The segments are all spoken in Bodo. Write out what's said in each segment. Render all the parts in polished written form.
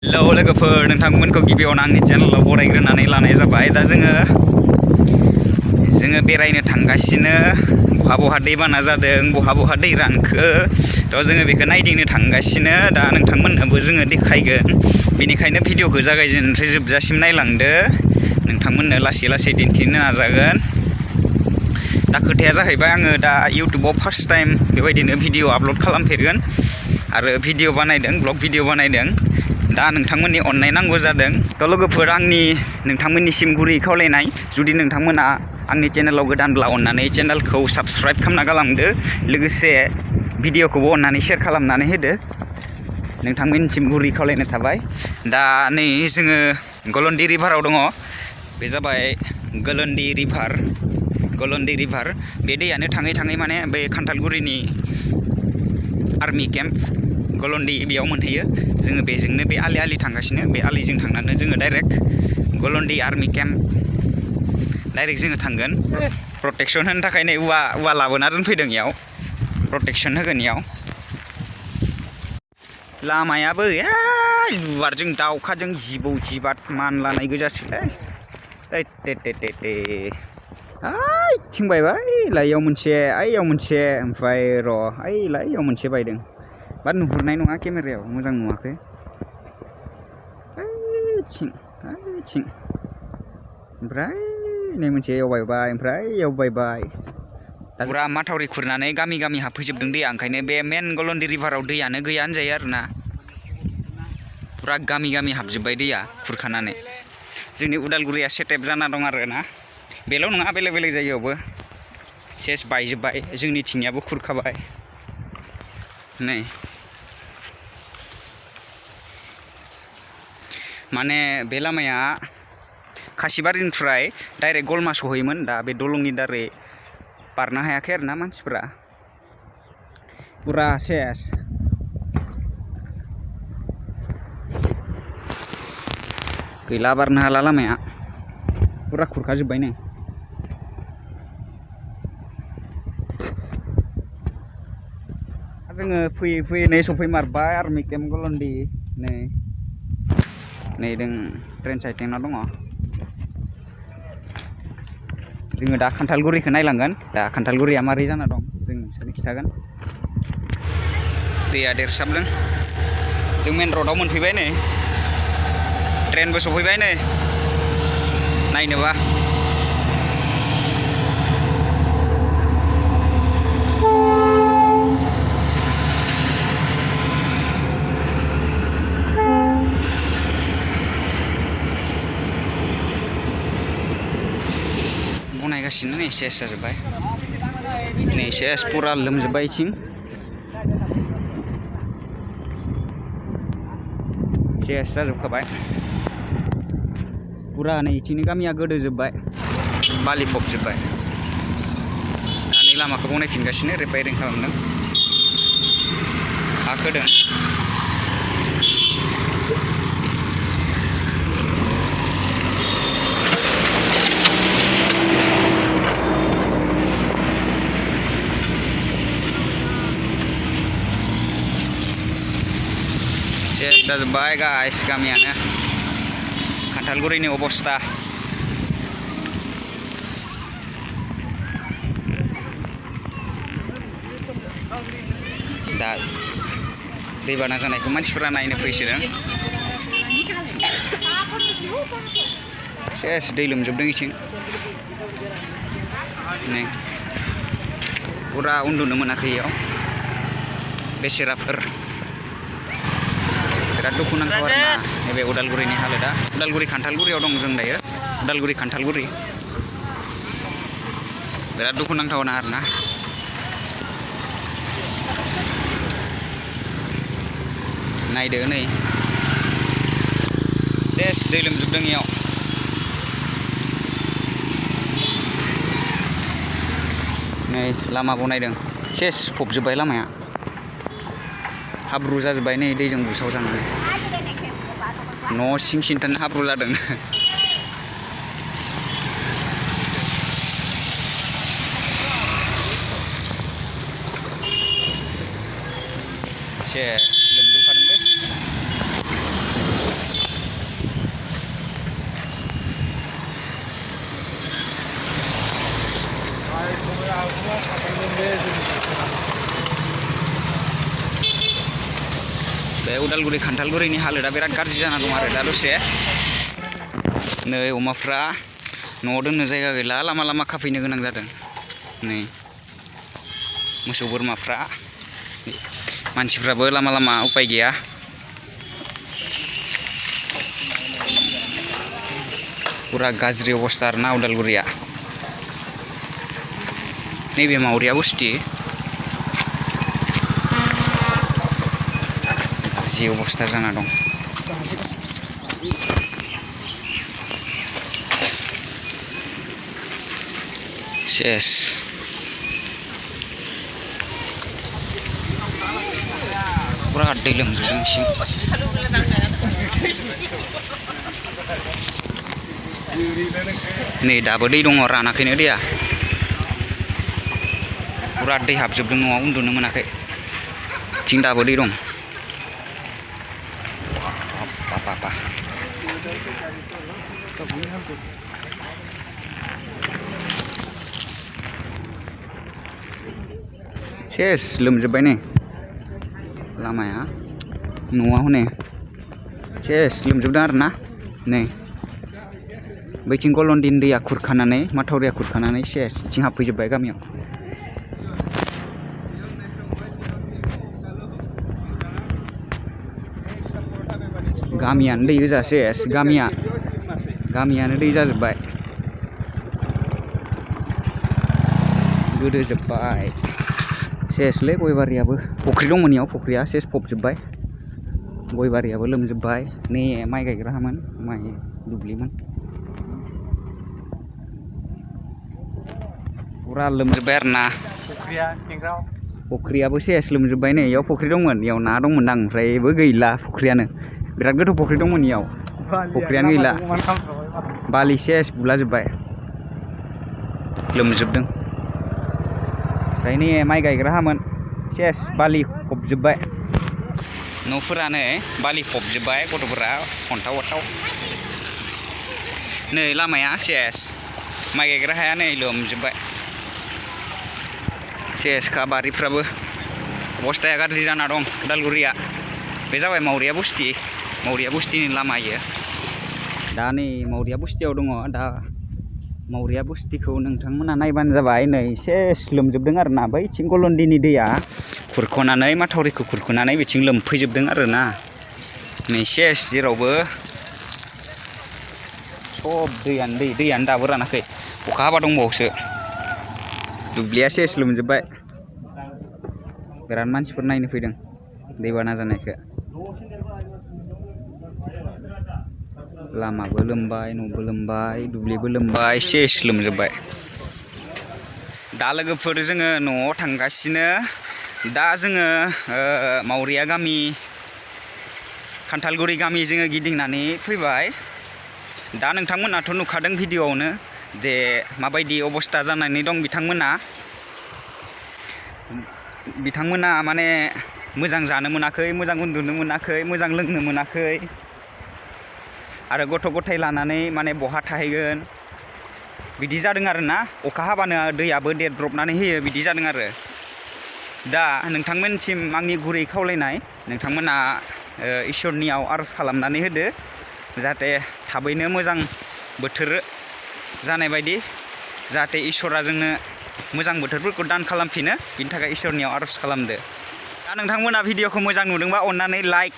हेलौ लोगोफोर नोंथांमोनखौ गिबियावनो आंनि चेनेलाव बरायग्रोनानै लानाय जाबाय। दा जोङो बेरायनो थांगासिनो। बहा दैबाना जादों, बहा दै रानखो, थ' जोङो बेखौ नायदिंनो थांगासिनो। दा नोंथांमोननोबो जोङो देखायगोन। बेनिखायनो भिडिअखौ जागायजेननायनिफ्राय जोबजासिम नायलांदो। नोंथांमोननो लासै लासै दिन्थिनो नाजागोन। दा खोथाया जाहैबाय, आङो दा इउटुबाव फार्स्ट टाइम बेबायदिनो भिडिअ आपल'ड खालामफेरगोन आरो भिडिअ बानायदों, ब्लग भिडिअ बानायदों। दा नोंथांमोननि अननाय नांगौ जादों। थ' लोगोफोर, आंनि नोंथांमोननिसिम गुरै खावलायनाय, जुदि नोंथांमोना आंनि चेनेलाव गोदानब्ला अननानै चेनेलखौ साबस्क्राइब खालामना गालांदो। लोगोसे भिडिअखौबो अननानै शेयार खालामनानै होदो। नोंथांमोननिसिम गुरै खावलायनाय थाबाय। दा नै जोङो गलन्दि रिभाराव दङ। बे जाबाय गलन्दि रिभार। बे दैयानो थाङै थाङै माने बे खान्थालगुरिनि आर्मि केम्प गलन्दि बेयाव मोनहैयो। जोङो बेजोंनो बे आलि थांगासिनो। बे आलिजों थांनानै जोङो डाइरेक्ट गलन्दि आर्मि केम्प डाइरेक्ट जोङो थांगोन। प्रटेकसन होनो थाखाय नै औवा लाबोना दोनफैदों। इयाव प्रटेकसन होगोन। इयाव लामायाबो लुवारजों दाउखाजों जिबौ जिबाद मानलानाय गोजासोलै। ओइथिं बायबाय, ओइयाव मोनसे, ओमफ्राय र' ओइयाव मोनसे बायदों। बा नुहुरनाय नङा, केमेरायाव मोजां नुवाखै। ओइथिं ओमफ्राय नै मोनसे एयाव बायबाय, ओमफ्राय एयाव बायबाय। फुरा माथावरि खुरनानै गामि गामि हाबफैजोबदों दैया। ओंखायनो बे मेन गलन्दि रिभाराव दैयानो गैया होनजायो आरोना। फुरा गामि गामि हाबजोब्बाय दैया खुरखानानै। जोंनि उदालगुरिया सेटेप जाना दं आरोना। बेल' नङा, बेलेग बेलेग जायगायावबो सेस बायजोब्बाय। जोंनिथिंनियाबो खुरखाबाय। नै माने बे लामाया खासिबारिनिफ्राय डाइरेक्ट गलमा सहैयोमोन। दा बे दलंनि दारै बारनो हायाखै आरोना मानसिफ्रा। फुरा सेस। गैला, बारनो हाला लामाया। फुरा खुरखाजोब्बाय नै। जोङो फैयै फैयै नै सफैमारबाय आर्मि केम्प गलन्दि। नै जों ट्रेन साइथिंना दङ। जोङो दा खान्थालगुरिखौ नायलांगोन। दा खान्थालगुरिया मारै जाना दं जों नोंसोरनो खिन्थागोन। दैया देरसाबदों। जों मेन रडआव मोनफैबाय नै। ट्रेनबो सफैबाय नै नायनोबा। बनायगासिनो नै सेस जाजोब्बाय। नै सेस फुरा लोमजोब्बाय इथिं। सेस जाजोबखाबाय। फुरा नै इथिंनि गामिया गोदोजोब्बाय, बालि फबजोब्बाय। दानि लामाखौ बनायफिनगासिनो, रिपेयारिं खालामदों, हा खोदों। सेस जाजोब्बाय गाइस गामियानो। खान्थालगुरिनि अबस्था। दा दैबाना जानायखौ मानसिफोरा नायनो फैसोदों। सेस दै लोमजोबदों इथिं। नै फुरा उन्दुनो मोनाखै इयाव बेसेराफोर। बिराद दुखुनांथाव आरोना नैबे उदालगुरिनि हालोदा। उदालगुरि खान्थालगुरियाव दं जों दायो। उदालगुरि खान्थालगुरि। बिराद दुखुनांथावना आरोना। नायदो नै सेस दै लोमजोबदों इयाव। नै लामा बनायदों, सेस फबजोब्बाय लामाया। हाब्रु जाजोब्बाय नै दैजों बुसाव जानानै। न' सिं सिंथानो हाब्रु जादों। सेस लोमजोबखादोंलै। उदालगुरि खान्थालगुरिनि हालोदा बिराद गाज्रि जाना दं आरो दा दसे नै अमाफ्रा न'आव दोननो जायगा गैला लामा लामा खाफैनो गोनां जादों नै मोसौ बोरमाफ्रा मानसिफ्राबो लामा लामा उपाय गैया पुरा गाज्रि अबस्था आरोना उदालगुरिया नैबे मावरिया बस्ति गाज्रि अबस्था जाना दं सेस पुरा दै लोमजोबदों सिं नै दाबो दै दङ रानाखैनो दैया पुरा दै हाबजोबदों न'आव उन्दुनो मोनाखै थिं दाबो दै दं बाबा सेस लोमजोब्बाय नै लामाया न'आ हनै सेस लोमजोबदों आरोना नै बैथिं गलन्दिन दैया खुरखानानै माथावरिया खुरखानानै सेस बिथिं हाबफैजोब्बाय गामियाव गामियानो दै गोजा सेस गामियानो दै जाजोब्बाय गोदोजोब्बाय सेसलै गयबारियाबो फख्रि दंमोन इयाव फख्रिया सेस फबजोब्बाय गयबारियाबो लोमजोब्बाय नै माइ गायग्रामोन माइ दुब्लिमोन पुरा लोमजोब्बाय आरोना फख्रियाबो सेस लोमजोब्बाय नै इयाव फख्रि दंमोन इयाव ना दंमोन आं ओमफ्रायबो गैला फख्रियानो बिराद गोथौ फख्रि दंमोन इयाव फख्रियानो गैला बालि सेस बुलाजोब्बाय लोमजोबदों ओमफ्राय नै माइ गायग्रा हामोन सेस बालि फबजोब्बाय न'फोरानो बालि फबजोब्बाय गथ'फोरा अन्थाव अथाव नै लामाया सेस माइ गायग्रा हाया नै लोमजोब्बाय सेसखा बारिफ्राबो अबस्थाया गाज्रि जाना दं उदालगुरिया बे जाबाय मावरिया बस्तिनि लामा इयो दा नै मावरिया बस्तियाव दङ दा मावरिया बस्तिखौ नोंथांमोना नायबानो जाबाय नै सेस लोमजोबदों आरोना बैथिं गलन्दिनि दैया खुरख'नानै माथावरिखौ खुरख'नानै बिथिं लोमफैजोबदों आरोना नै सेस जेरावबो सब दैयानो दाबो रानाखै अखा हाबा दंबावोसो दुब्लिया सेस लोमजोब्बाय बिराद मानसिफोर नायनो फैदों दैबाना जानायखौ लामाबो लोमबाय न'बो लोमबाय दुब्लिबो लोमबाय सेस लोमजोब्बाय दा लोगोफोर जोङो न'आव थांगासिनो दा जोङो मावरिया गामि खान्थालगुरि गामि जोङो गिदिंनानै फैबाय दा नोंथांमोनाथ' नुखादों भिडिअ'आवनो जे माबायदि अबस्था जानानै दं बिथांमोना माने मोजां जानो मोनाखै मोजां उन्दुनो मोनाखै मोजां लोंनो मोनाखै आरो गथ' गथाय लानानै माने बहा थाहैगोन बिदि जादों आरोना अखा हाबानो दैयाबो देरब्रबनानै होयो बिदि जादों आरो दा नोंथांमोनसिम आंनि गुरै खावलायनाय नोंथांमोना इसोरनियाव आरज खालामनानै होदो जाहाथे थाबैनो मोजां बोथोर जानाय बायदि जाहाथे इसोरा जोंनो मोजां बोथोरफोरखौ दान खालामफिनो बिनि थाखाय इसोरनियाव आरज खालामदो दा नोंथांमोना भिडिअखौ मोजां नुदोंबा अन्नानै लाइक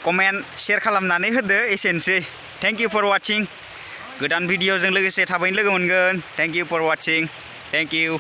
कमेन्ट शेयार खालामनानै होदो एसेनोसै थेंक इउ फर वाचिं गोदान भिडिअजों लोगोसे थाबैनो लोगो मोनगोन thank you for watching thank U